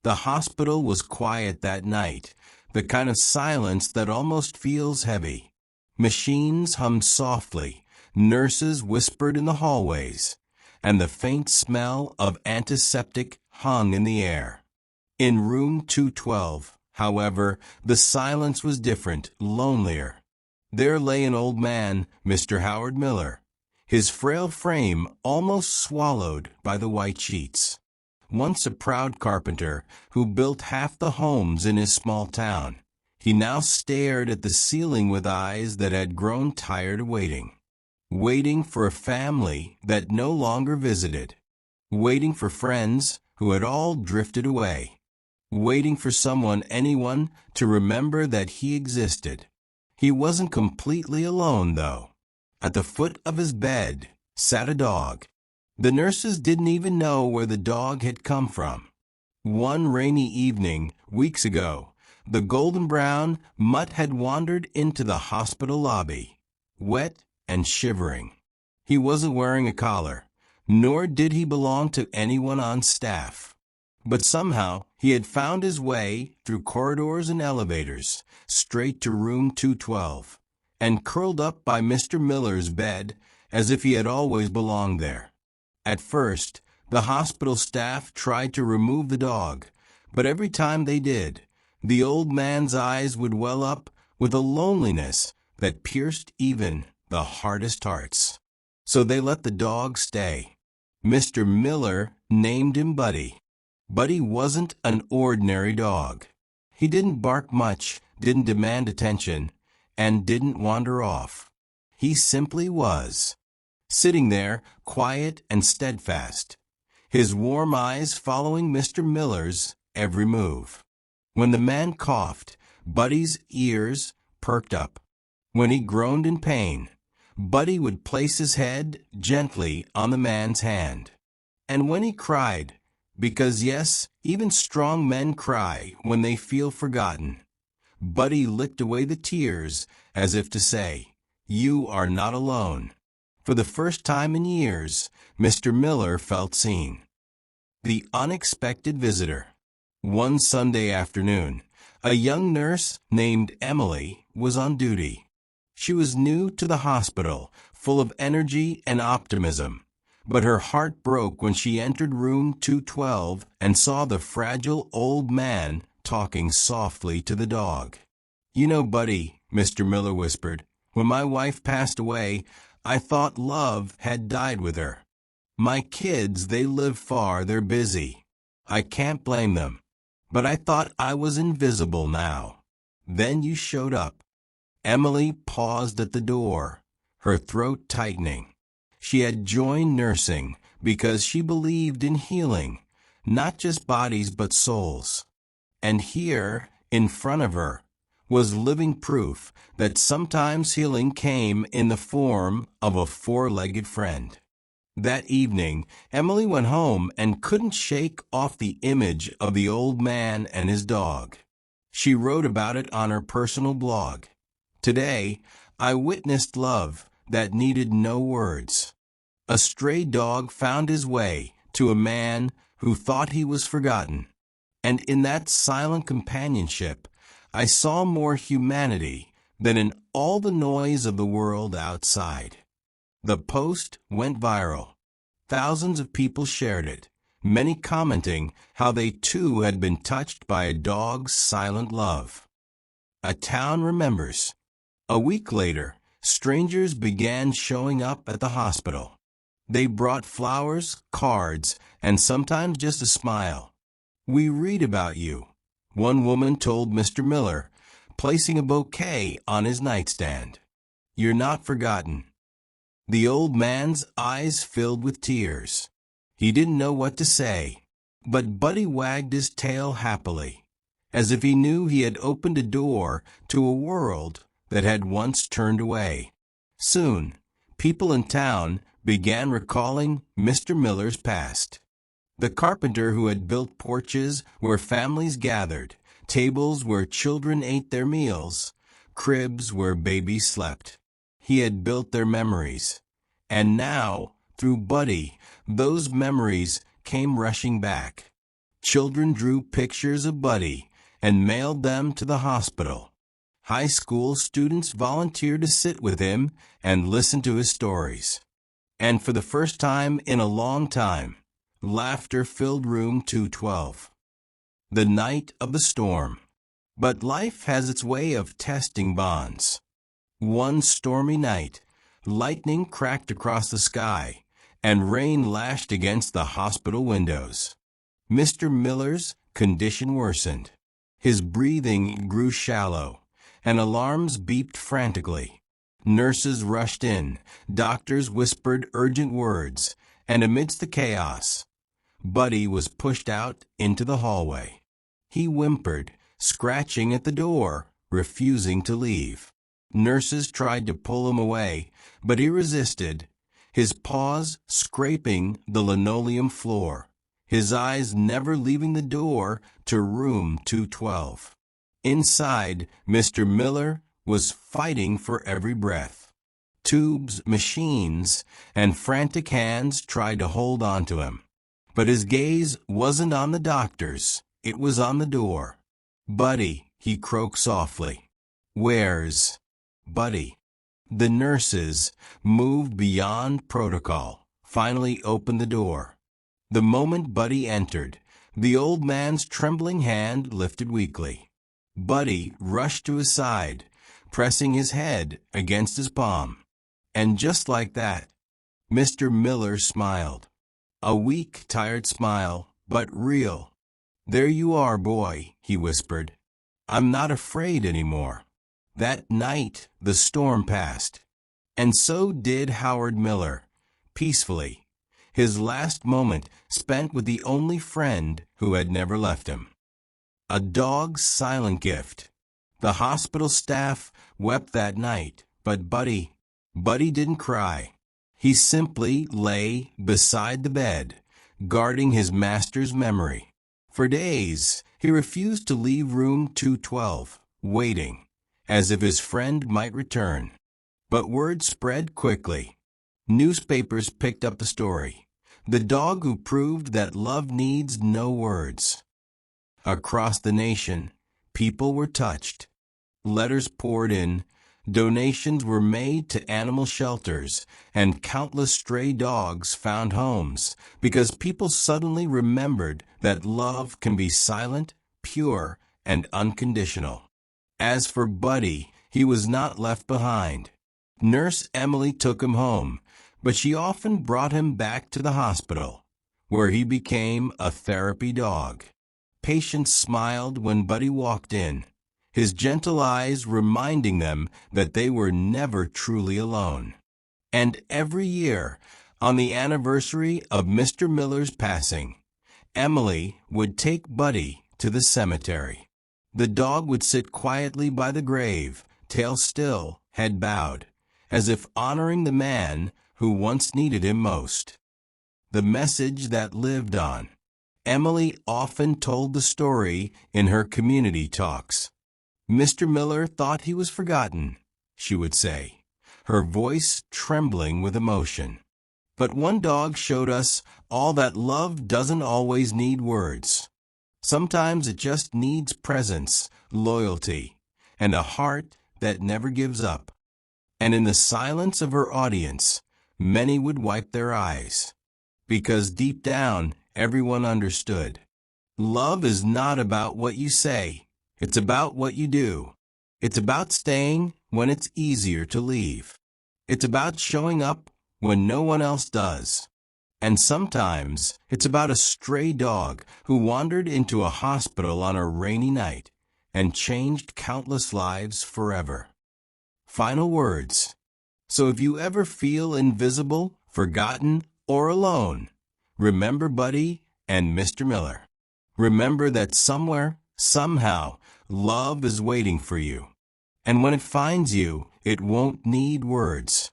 The hospital was quiet that night, the kind of silence that almost feels heavy. Machines hummed softly, nurses whispered in the hallways, and the faint smell of antiseptic hung in the air. In room 212, however, the silence was different, lonelier. There lay an old man, Mr. Howard Miller, his frail frame almost swallowed by the white sheets. Once a proud carpenter who built half the homes in his small town, he now stared at the ceiling with eyes that had grown tired of waiting. Waiting for a family that no longer visited. Waiting for friends who had all drifted away. Waiting for anyone to remember that he existed. He wasn't completely alone, though. At the foot of his bed sat a dog. The nurses didn't even know where the dog had come from. One rainy evening, weeks ago, the golden brown mutt had wandered into the hospital lobby, wet and shivering. He wasn't wearing a collar, nor did he belong to anyone on staff. But somehow he had found his way through corridors and elevators, straight to room 212, and curled up by Mr. Miller's bed as if he had always belonged there. At first, the hospital staff tried to remove the dog, but every time they did, the old man's eyes would well up with a loneliness that pierced even the hardest hearts. So they let the dog stay. Mr. Miller named him Buddy. Buddy wasn't an ordinary dog. He didn't bark much, didn't demand attention, and didn't wander off. He simply was. Sitting there, quiet and steadfast, his warm eyes following Mr. Miller's every move. When the man coughed, Buddy's ears perked up. When he groaned in pain, Buddy would place his head gently on the man's hand. And when he cried, because yes, even strong men cry when they feel forgotten, Buddy licked away the tears as if to say, "You are not alone." For the first time in years, Mr. Miller felt seen. The unexpected visitor. One Sunday afternoon, a young nurse named Emily was on duty. She was new to the hospital, full of energy and optimism, but her heart broke when she entered room 212 and saw the fragile old man talking softly to the dog. "You know, Buddy," Mr. Miller whispered, "when my wife passed away, I thought love had died with her. My kids, they live far, they're busy. I can't blame them. But I thought I was invisible now. Then you showed up." Emily paused at the door, her throat tightening. She had joined nursing because she believed in healing, not just bodies but souls. And here, in front of her, was living proof that sometimes healing came in the form of a four-legged friend. That evening, Emily went home and couldn't shake off the image of the old man and his dog. She wrote about it on her personal blog. "Today, I witnessed love that needed no words. A stray dog found his way to a man who thought he was forgotten. And in that silent companionship, I saw more humanity than in all the noise of the world outside." The post went viral. Thousands of people shared it, many commenting how they too had been touched by a dog's silent love. A town remembers. A week later, strangers began showing up at the hospital. They brought flowers, cards, and sometimes just a smile. "We read about you," one woman told Mr. Miller, placing a bouquet on his nightstand. "You're not forgotten." The old man's eyes filled with tears. He didn't know what to say, but Buddy wagged his tail happily, as if he knew he had opened a door to a world that had once turned away. Soon, people in town began recalling Mr. Miller's past. The carpenter who had built porches where families gathered, tables where children ate their meals, cribs where babies slept. He had built their memories. And now, through Buddy, those memories came rushing back. Children drew pictures of Buddy and mailed them to the hospital. High school students volunteered to sit with him and listen to his stories. And for the first time in a long time, laughter filled room 212. The night of the storm. But life has its way of testing bonds. One stormy night, lightning cracked across the sky, and rain lashed against the hospital windows. Mr. Miller's condition worsened. His breathing grew shallow, and alarms beeped frantically. Nurses rushed in, doctors whispered urgent words, and amidst the chaos, Buddy was pushed out into the hallway. He whimpered, scratching at the door, refusing to leave. Nurses tried to pull him away, but he resisted, his paws scraping the linoleum floor, his eyes never leaving the door to room 212. Inside, Mr. Miller was fighting for every breath. Tubes, machines, and frantic hands tried to hold on to him. But his gaze wasn't on the doctors, it was on the door. "Buddy," he croaked softly. "Where's Buddy?" The nurses, moved beyond protocol, finally opened the door. The moment Buddy entered, the old man's trembling hand lifted weakly. Buddy rushed to his side, pressing his head against his palm. And just like that, Mr. Miller smiled. A weak, tired smile, but real. "There you are, boy," he whispered. "I'm not afraid anymore." That night, the storm passed. And so did Howard Miller, peacefully, his last moment spent with the only friend who had never left him. A dog's silent gift. The hospital staff wept that night, but Buddy didn't cry. He simply lay beside the bed, guarding his master's memory. For days, he refused to leave room 212, waiting, as if his friend might return. But word spread quickly. Newspapers picked up the story. The dog who proved that love needs no words. Across the nation, people were touched. Letters poured in, donations were made to animal shelters, and countless stray dogs found homes because people suddenly remembered that love can be silent, pure, and unconditional. As for Buddy, he was not left behind. Nurse Emily took him home, but she often brought him back to the hospital, where he became a therapy dog. Patients smiled when Buddy walked in, his gentle eyes reminding them that they were never truly alone. And every year, on the anniversary of Mr. Miller's passing, Emily would take Buddy to the cemetery. The dog would sit quietly by the grave, tail still, head bowed, as if honoring the man who once needed him most. The message that lived on. Emily often told the story in her community talks. "Mr. Miller thought he was forgotten," she would say, her voice trembling with emotion. "But one dog showed us all that love doesn't always need words. Sometimes it just needs presence, loyalty, and a heart that never gives up." And in the silence of her audience, many would wipe their eyes, because deep down, everyone understood. Love is not about what you say, it's about what you do. It's about staying when it's easier to leave. It's about showing up when no one else does. And sometimes it's about a stray dog who wandered into a hospital on a rainy night and changed countless lives forever. Final words. So if you ever feel invisible, forgotten, or alone, remember Buddy and Mr. Miller. Remember that somewhere, somehow, love is waiting for you. And when it finds you, it won't need words.